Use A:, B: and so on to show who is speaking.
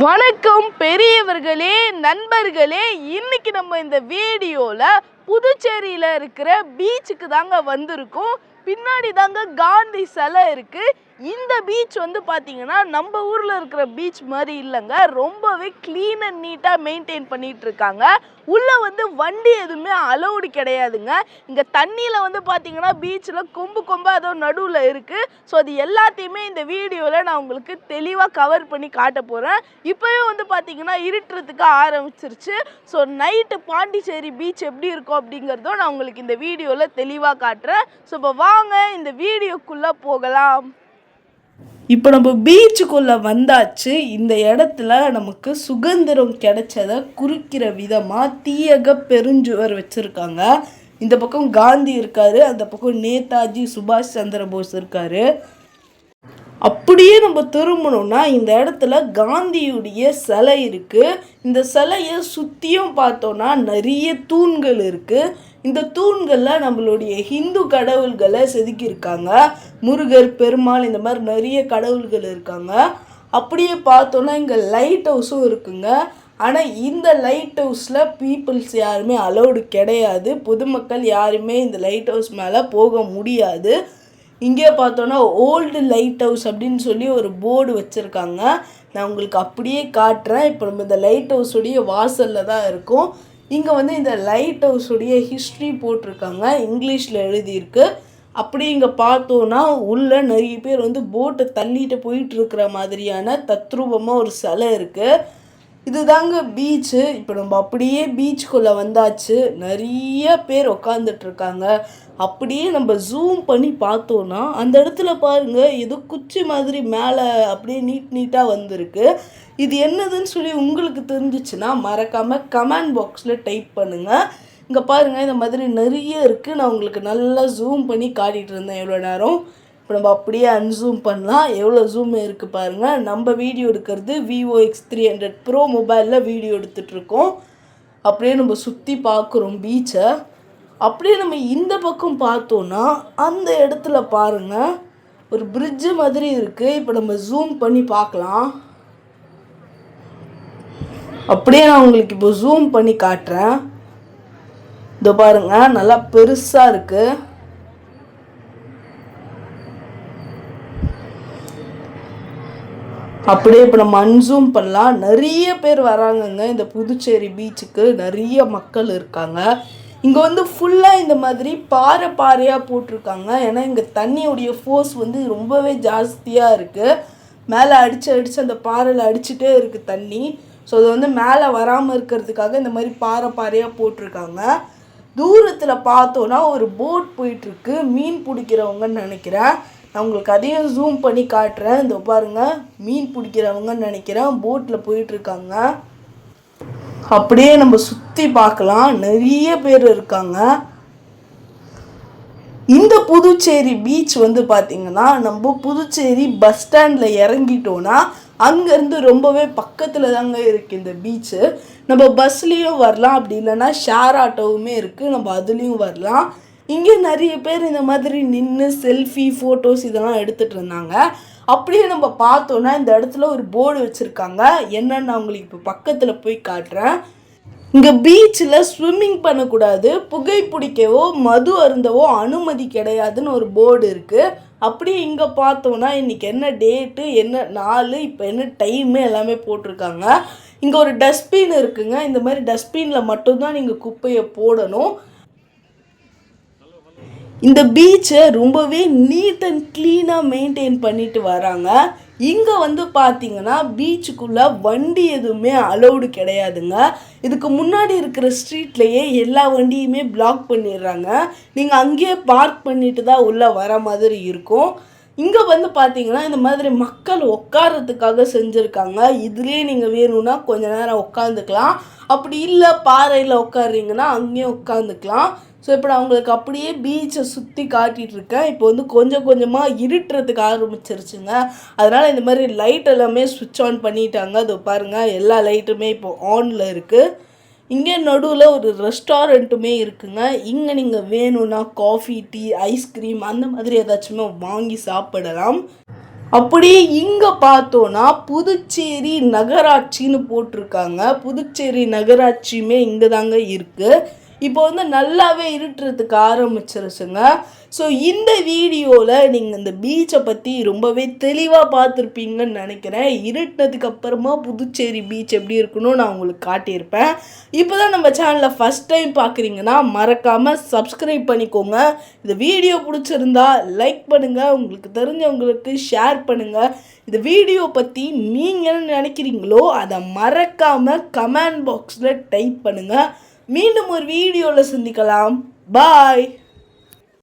A: வணக்கம் பெரியவர்களே, நண்பர்களே. இன்னைக்கு நம்ம இந்த வீடியோவில் புதுச்சேரியில் இருக்கிற பீச்சுக்கு தாங்க வந்திருக்கோம். பின்னாடி தாங்க காந்தி சிலை இருக்குது. இந்த பீச் வந்து பார்த்தீங்கன்னா நம்ம ஊரில் இருக்கிற பீச் மாதிரி இல்லைங்க. ரொம்பவே க்ளீன் அண்ட் நீட்டாக மெயின்டைன் பண்ணிகிட்டு இருக்காங்க. உள்ளே வந்து வண்டி எதுவுமே அலௌடு கிடையாதுங்க. இங்கே தண்ணியில் வந்து பார்த்தீங்கன்னா பீச்சில் கொம்பு அதோ நடுவில் இருக்குது. ஸோ அது எல்லாத்தையுமே இந்த வீடியோவில் நான் உங்களுக்கு தெளிவாக கவர் பண்ணி காட்ட போகிறேன். இப்போவே வந்து பார்த்தீங்கன்னா இருட்டுறதுக்கு ஆரம்பிச்சிருச்சு. ஸோ நைட்டு பாண்டிச்சேரி பீச் எப்படி இருக்கும் அப்படிங்கிறதும் நான் உங்களுக்கு இந்த வீடியோவில் தெளிவாக காட்டுறேன். ஸோ இப்போ வாங்க இந்த வீடியோக்குள்ளே போகலாம். இப்போ நம்ம பீச்சுக்குள்ளே வந்தாச்சு. இந்த இடத்துல நமக்கு சுதந்திரம் கிடைச்சதை குறிக்கிற விதமாக தீயக பெருஞ்சுவர் வச்சுருக்காங்க. இந்த பக்கம் காந்தி இருக்காரு, அந்த பக்கம் நேதாஜி சுபாஷ் சந்திர போஸ் இருக்காரு. அப்படியே நம்ம திரும்பணும்னா இந்த இடத்துல காந்தியுடைய சிலை இருக்குது. இந்த சிலையை சுற்றியும் பார்த்தோன்னா நிறைய தூண்கள் இருக்குது. இந்த தூண்களில் நம்மளுடைய ஹிந்து கடவுள்களை செதுக்கியிருக்காங்க. முருகர், பெருமாள், இந்த மாதிரி நிறைய கடவுள்கள் இருக்காங்க. அப்படியே பார்த்தோன்னா இங்கே லைட் ஹவுஸும் இருக்குங்க. ஆனால் இந்த லைட் ஹவுஸில் பீப்புள்ஸ் யாருமே அலௌடு கிடையாது. பொதுமக்கள் யாருமே இந்த லைட் ஹவுஸ் மேலே போக முடியாது. இங்கே பார்த்தோன்னா ஓல்டு லைட் ஹவுஸ் அப்படின்னு சொல்லி ஒரு போர்டு வச்சுருக்காங்க. நான் உங்களுக்கு அப்படியே காட்டுறேன். இப்போ நம்ம இந்த லைட் ஹவுஸுடைய வாசலில் தான் இருக்கோம். இங்கே வந்து இந்த லைட் ஹவுஸுடைய ஹிஸ்ட்ரி போட்டிருக்காங்க, இங்கிலீஷில் எழுதியிருக்கு. அப்படி இங்கே பார்த்தோன்னா உள்ளே நிறைய பேர் வந்து போட்டை தள்ளிட்டு போயிட்டு இருக்கிற மாதிரியான தத்ரூபமாக ஒரு சிலை இருக்குது. இதுதாங்க பீச்சு. இப்போ நம்ம அப்படியே பீச்சுக்குள்ளே வந்தாச்சு. நிறைய பேர் உக்காந்துட்ருக்காங்க. அப்படியே நம்ம ஜூம் பண்ணி பார்த்தோன்னா அந்த இடத்துல பாருங்கள், ஏதோ குச்சி மாதிரி மேலே அப்படியே நீட்டாக வந்திருக்கு. இது என்னதுன்னு சொல்லி உங்களுக்கு தெரிஞ்சிச்சுன்னா மறக்காமல் கமெண்ட் பாக்ஸில் டைப் பண்ணுங்கள். இங்கே பாருங்கள், இந்த மாதிரி நிறைய இருக்குது. நான் உங்களுக்கு நல்லா ஜூம் பண்ணி காட்டிகிட்டு இருந்தேன் எவ்வளோ நேரம். இப்போ நம்ம அப்படியே அன்சூம் பண்ணலாம். எவ்வளோ ஜூம் இருக்குது பாருங்கள். நம்ம வீடியோ எடுக்கிறது Vivo X300 Pro மொபைலில் வீடியோ எடுத்துகிட்ருக்கோம். அப்படியே நம்ம சுற்றி பார்க்குறோம் பீச்சை. அப்படியே நம்ம இந்த பக்கம் பார்த்தோன்னா அந்த இடத்துல பாருங்கள், ஒரு பிரிட்ஜு மாதிரி இருக்குது. இப்போ நம்ம ஜூம் பண்ணி பார்க்கலாம். அப்படியே நான் உங்களுக்கு இப்போ ஜூம் பண்ணி காட்டுறேன். இதோ பாருங்கள், நல்லா பெருசாக இருக்குது. அப்படியே இப்போ நம்ம அன்சூம் பண்ணலாம். நிறைய பேர் வராங்கங்க இந்த புதுச்சேரி பீச்சுக்கு. நிறைய மக்கள் இருக்காங்க. இங்கே வந்து ஃபுல்லாக இந்த மாதிரி பாறையாக போட்டிருக்காங்க. ஏன்னா இங்கே தண்ணியுடைய ஃபோர்ஸ் வந்து ரொம்பவே ஜாஸ்தியாக இருக்குது. மேலே அடித்து அந்த பாறையில் அடிச்சுட்டே இருக்குது தண்ணி. ஸோ அது வந்து மேலே வராமல் இருக்கிறதுக்காக இந்த மாதிரி பாறையாக போட்டிருக்காங்க. தூரத்தில் பார்த்தோன்னா ஒரு போட் போயிட்டுருக்கு, மீன் பிடிக்கிறவங்கன்னு நினைக்கிறேன். நான் உங்களுக்கு அதையும் ஜூம் பண்ணி காட்டுறேன். இந்த பாருங்கள், மீன் பிடிக்கிறவங்கன்னு நினைக்கிறேன், போட்டில் போயிட்டுருக்காங்க. அப்படியே நம்ம சுற்றி பார்க்கலாம். நிறைய பேர் இருக்காங்க. இந்த புதுச்சேரி பீச் வந்து பார்த்திங்கன்னா நம்ம புதுச்சேரி பஸ் ஸ்டாண்டில் இறங்கிட்டோன்னா அங்கேருந்து ரொம்பவே பக்கத்தில் தாங்க இருக்குது இந்த பீச்சு. நம்ம பஸ்லேயும் வரலாம், அப்படி இல்லைன்னா ஷேர் ஆட்டோவுமே இருக்குது, நம்ம அதுலேயும் வரலாம். இங்கே நிறைய பேர் இந்த மாதிரி நின்று செல்ஃபி, ஃபோட்டோஸ் இதெல்லாம் எடுத்துகிட்டு இருந்தாங்க. அப்படியே நம்ம பார்த்தோன்னா இந்த இடத்துல ஒரு போர்டு வச்சுருக்காங்க. என்னென்னு நான் உங்களுக்கு இப்போ பக்கத்தில் போய் காட்டுறேன். இங்கே பீச்சில் ஸ்விம்மிங் பண்ணக்கூடாது, புகை பிடிக்கவோ மது அருந்தவோ அனுமதி கிடையாதுன்னு ஒரு போர்டு இருக்குது. அப்படியே இங்கே பார்த்தோன்னா இன்றைக்கி என்ன டேட்டு, என்ன நாள், இப்போ என்ன டைமு எல்லாமே போட்டிருக்காங்க. இங்கே ஒரு டஸ்ட்பின் இருக்குங்க. இந்த மாதிரி டஸ்ட்பினில் மட்டும்தான் நீங்கள் குப்பையை போடணும். இந்த பீச்சை ரொம்பவே நீட் அண்ட் க்ளீனாக மெயின்டைன் பண்ணிட்டு வராங்க. இங்கே வந்து பார்த்தீங்கன்னா பீச்சுக்குள்ளே வண்டி எதுவுமே அலௌடு கிடையாதுங்க. இதுக்கு முன்னாடி இருக்கிற ஸ்ட்ரீட்லேயே எல்லா வண்டியுமே பிளாக் பண்ணிடுறாங்க. நீங்கள் அங்கேயே பார்க் பண்ணிட்டு தான் உள்ளே வர மாதிரி இருக்கும். இங்கே வந்து பார்த்தீங்கன்னா இந்த மாதிரி மக்கள் உட்காரத்துக்காக செஞ்சுருக்காங்க. இதுலேயே நீங்கள் வேணும்னா கொஞ்சம் நேரம் உட்காந்துக்கலாம், அப்படி இல்லை பாறையில் உட்காடுறீங்கன்னா அங்கேயும் உட்காந்துக்கலாம். ஸோ இப்போ நான் அவங்களுக்கு அப்படியே பீச்சை சுற்றி காட்டிகிட்ருக்கேன். இப்போ வந்து கொஞ்சம் கொஞ்சமாக இருட்டுறதுக்கு ஆரம்பிச்சிருச்சுங்க. அதனால் இந்த மாதிரி லைட் எல்லாமே ஸ்விட்ச் ஆன் பண்ணிட்டாங்க. அது பாருங்கள், எல்லா லைட்டுமே இப்போ ஆனில் இருக்குது. இங்கே நடுவில் ஒரு ரெஸ்டாரண்ட்டுமே இருக்குங்க. இங்கே நீங்கள் வேணும்னா காஃபி, டீ, ஐஸ்கிரீம் அந்த மாதிரி ஏதாச்சுமே வாங்கி சாப்பிடலாம். அப்படியே இங்கே பார்த்தோன்னா புதுச்சேரி நகராட்சின்னு போட்டிருக்காங்க. புதுச்சேரி நகராட்சியுமே இங்கே தாங்க இருக்குது. இப்போ வந்து நல்லாவே இருட்டுறதுக்கு ஆரம்பிச்சிருச்சுங்க. ஸோ இந்த வீடியோவில் நீங்கள் இந்த பீச்சை பற்றி ரொம்பவே தெளிவாக பார்த்துருப்பீங்கன்னு நினைக்கிறேன். இருட்டினதுக்கு அப்புறமா புதுச்சேரி பீச் எப்படி இருக்குன்னு நான் உங்களுக்கு காட்டியிருப்பேன். இப்போ தான் நம்ம சேனலில் ஃபஸ்ட் டைம் பார்க்குறீங்கன்னா மறக்காமல் சப்ஸ்கிரைப் பண்ணிக்கோங்க. இந்த வீடியோ பிடிச்சிருந்தா லைக் பண்ணுங்கள், உங்களுக்கு தெரிஞ்சவங்களுக்கு ஷேர் பண்ணுங்கள். இந்த வீடியோ பற்றி நீங்கள் என்ன நினைக்கிறீங்களோ அதை மறக்காமல் கமெண்ட் பாக்ஸில் டைப் பண்ணுங்கள். மீண்டும் ஒரு வீடியோவில் சந்திக்கலாம். பாய்.